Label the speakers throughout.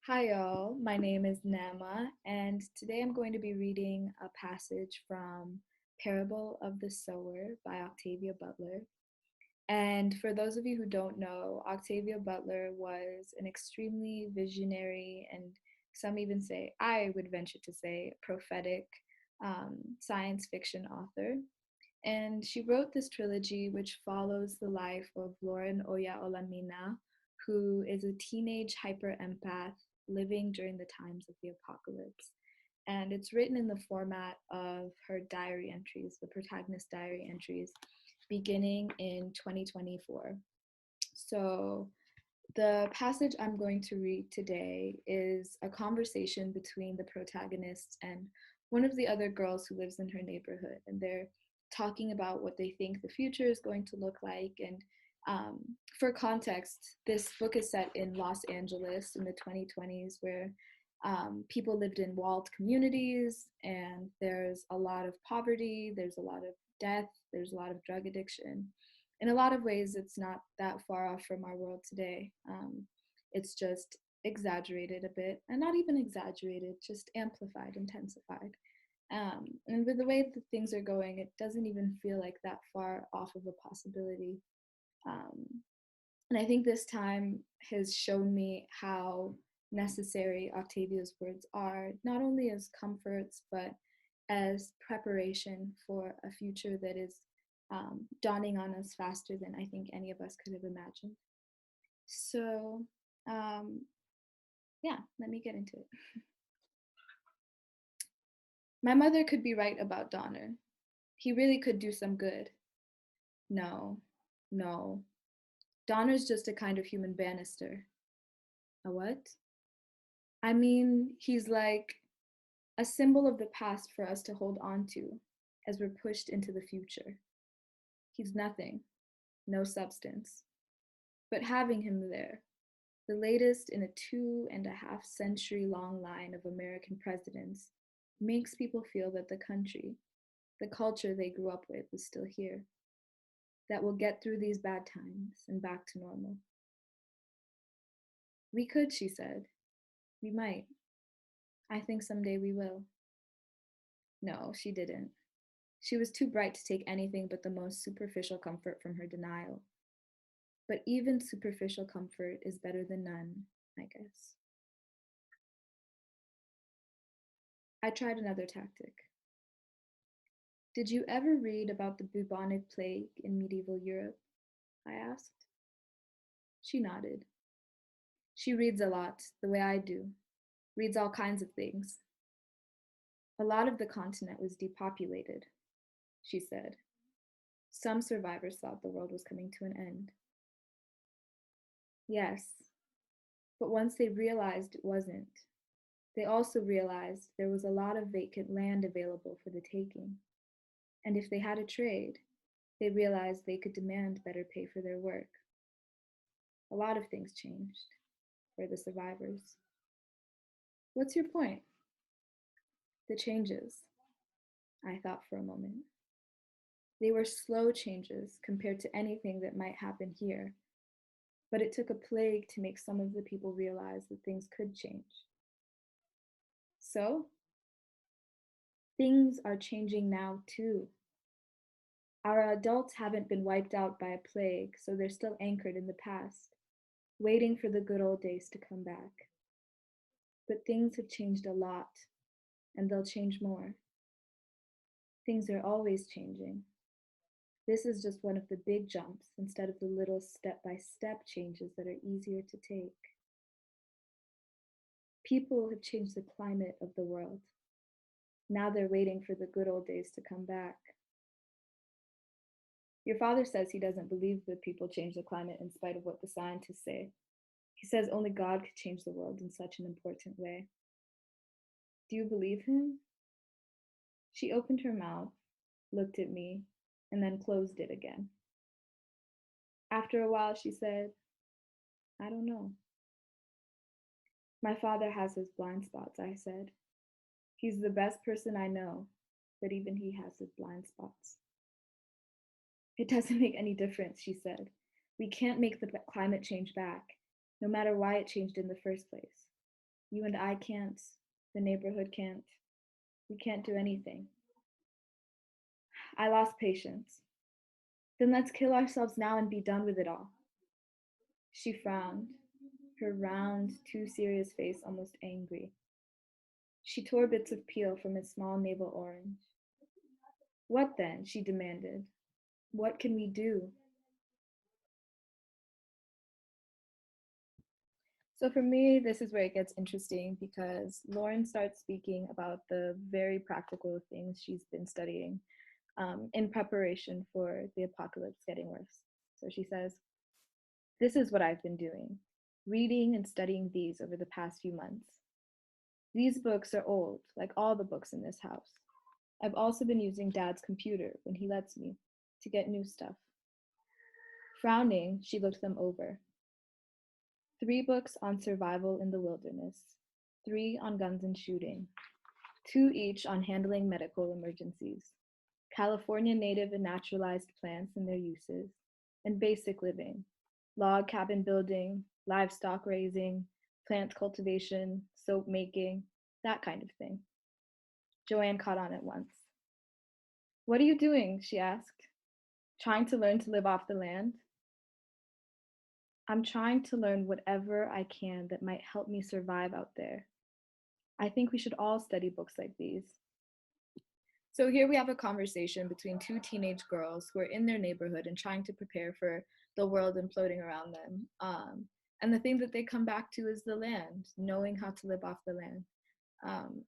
Speaker 1: Hi, y'all. My name is Nama, and today I'm going to be reading a passage from Parable of the Sower by Octavia Butler. And for those of you who don't know, Octavia Butler was an extremely visionary and some even say, I would venture to say, prophetic science fiction author. And she wrote this trilogy which follows the life of Lauren Oya Olamina, who is a teenage hyper empath living during the times of the apocalypse. And it's written in the format of her diary entries, the protagonist diary entries, beginning in 2024. So, the passage I'm going to read today is a conversation between the protagonist and one of the other girls who lives in her neighborhood. And they're talking about what they think the future is going to look like. And for context, this book is set in Los Angeles in the 2020s, where people lived in walled communities, and there's a lot of poverty, there's a lot of death, there's a lot of drug addiction. In a lot of ways, it's not that far off from our world today. It's just exaggerated a bit, and not even exaggerated, just amplified, intensified. And with the way that things are going, it doesn't even feel like that far off of a possibility. Um, and I think this time has shown me how necessary Octavia's words are, not only as comforts, but as preparation for a future that is dawning on us faster than I think any of us could have imagined. So, um, yeah, let me get into it. My mother could be right about Donner. He really could do some good. No, no. Donner's just a kind of human banister. A what? I mean, he's like a symbol of the past for us to hold on to as we're pushed into the future. He's nothing, no substance. But having him there, the latest in a 2.5 century long line of American presidents, makes people feel that the country, the culture they grew up with, is still here, that we'll get through these bad times and back to normal. We could, she said. We might. I think someday we will. No, she didn't. She was too bright to take anything but the most superficial comfort from her denial. But even superficial comfort is better than none, I guess. I tried another tactic. Did you ever read about the bubonic plague in medieval Europe? I asked. She nodded. She reads a lot, the way I do, reads all kinds of things. A lot of the continent was depopulated, she said. Some survivors thought the world was coming to an end. Yes, but once they realized it wasn't, they also realized there was a lot of vacant land available for the taking. And if they had a trade, they realized they could demand better pay for their work. A lot of things changed for the survivors. What's your point? The changes. I thought for a moment. They were slow changes compared to anything that might happen here, but it took a plague to make some of the people realize that things could change. So, things are changing now too. Our adults haven't been wiped out by a plague, so they're still anchored in the past, waiting for the good old days to come back. But things have changed a lot, and they'll change more. Things are always changing. This is just one of the big jumps instead of the little step by step changes that are easier to take. People have changed the climate of the world. Now they're waiting for the good old days to come back. Your father says he doesn't believe that people change the climate in spite of what the scientists say. He says only God could change the world in such an important way. Do you believe him? She opened her mouth, looked at me, and then closed it again. After a while, she said, I don't know. My father has his blind spots, I said. He's the best person I know, but even he has his blind spots. It doesn't make any difference, she said. We can't make the climate change back. no matter why it changed in the first place. You and I can't, the neighborhood can't, we can't do anything. I lost patience. Then let's kill ourselves now and be done with it all. She frowned, her round, too serious face almost angry. She tore bits of peel from its small navel orange. What then? She demanded. What can we do? So for me, this is where it gets interesting because Lauren starts speaking about the very practical things she's been studying in preparation for the apocalypse getting worse. So she says, "This is what I've been doing, reading and studying these over the past few months. These books are old, like all the books in this house. I've also been using Dad's computer when he lets me to get new stuff." Frowning, she looked them over. 3 books on survival in the wilderness, 3 on guns and shooting, 2 each on handling medical emergencies, California native and naturalized plants and their uses, and basic living, log cabin building, livestock raising, plant cultivation, soap making, that kind of thing. Joanne caught on at once. "What are you doing?" she asked. "Trying to learn to live off the land?" "I'm trying to learn whatever I can that might help me survive out there. I think we should all study books like these." So here we have a conversation between 2 teenage girls who are in their neighborhood and trying to prepare for the world imploding around them. And the thing that they come back to is the land, knowing how to live off the land.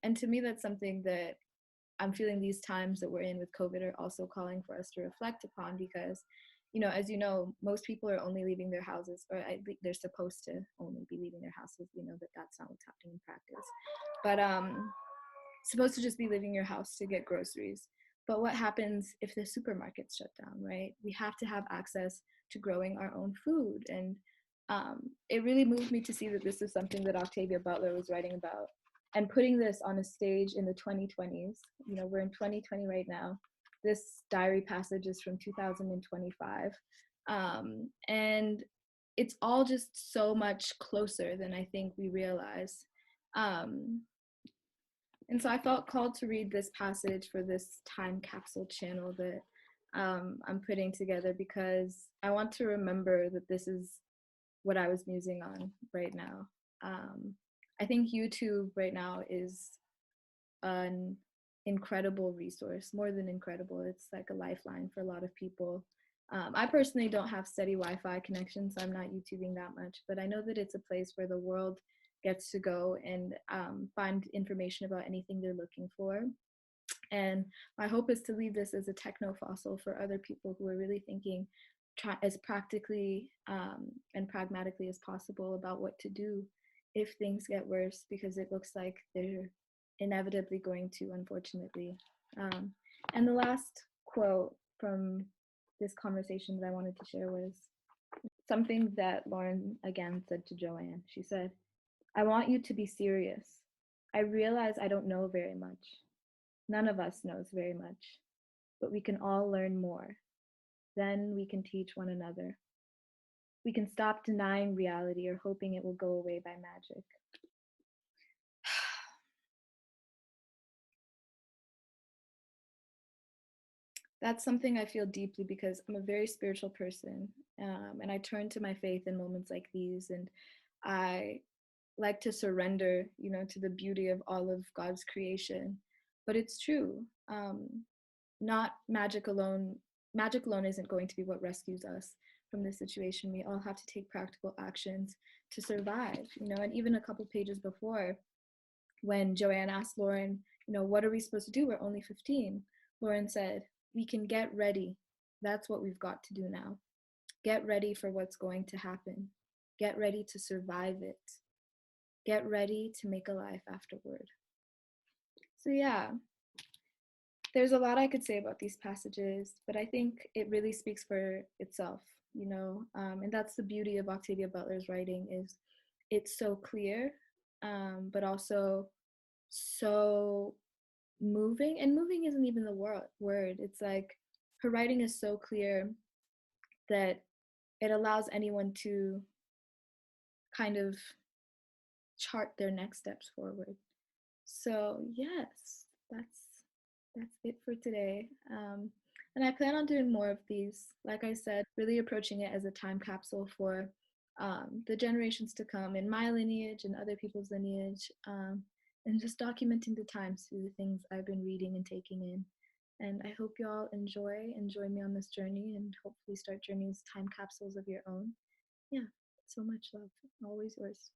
Speaker 1: And to me, that's something that I'm feeling these times that we're in with COVID are also calling for us to reflect upon because, as you know, most people are only leaving their houses, or they're supposed to only be leaving their houses. We know that that's not what's happening in practice. But supposed to just be leaving your house to get groceries. But what happens if the supermarkets shut down, right? We have to have access to growing our own food. And it really moved me to see that this is something that Octavia Butler was writing about. And putting this on a stage in the 2020s, we're in 2020 right now. This diary passage is from 2025. And it's all just so much closer than I think we realize. And so I felt called to read this passage for this time capsule channel that I'm putting together because I want to remember that this is what I was musing on right now. I think YouTube right now is an incredible resource, more than incredible. It's like a lifeline for a lot of people. I personally don't have steady Wi-Fi connection, so I'm not YouTubing that much, but I know that it's a place where the world gets to go and find information about anything they're looking for. And my hope is to leave this as a techno fossil for other people who are really thinking as practically and pragmatically as possible about what to do if things get worse, because it looks like they're inevitably going to, unfortunately. And the last quote from this conversation that I wanted to share was something that Lauren again said to Joanne. She said, "I want you to be serious. I realize I don't know very much. None of us knows very much, but we can all learn more. Then we can teach one another. We can stop denying reality or hoping it will go away by magic." That's something I feel deeply because I'm a very spiritual person, and I turn to my faith in moments like these, and I like to surrender, to the beauty of all of God's creation. But it's true. Not magic alone. Magic alone isn't going to be what rescues us from this situation. We all have to take practical actions to survive. And even a couple pages before, when Joanne asked Lauren, what are we supposed to do? We're only 15. Lauren said, "We can get ready. That's what we've got to do now. Get ready for what's going to happen. Get ready to survive it. Get ready to make a life afterward." So yeah, there's a lot I could say about these passages, but I think it really speaks for itself, and that's the beauty of Octavia Butler's writing is it's so clear, but also so moving. And moving isn't even the word. It's like her writing is so clear that it allows anyone to kind of chart their next steps forward. So yes, that's it for today. And I plan on doing more of these. Like I said, really approaching it as a time capsule for the generations to come in my lineage and other people's lineage, and just documenting the times through the things I've been reading and taking in. And I hope y'all enjoy me on this journey, and hopefully start journeys, time capsules of your own. Yeah, so much love. Always yours.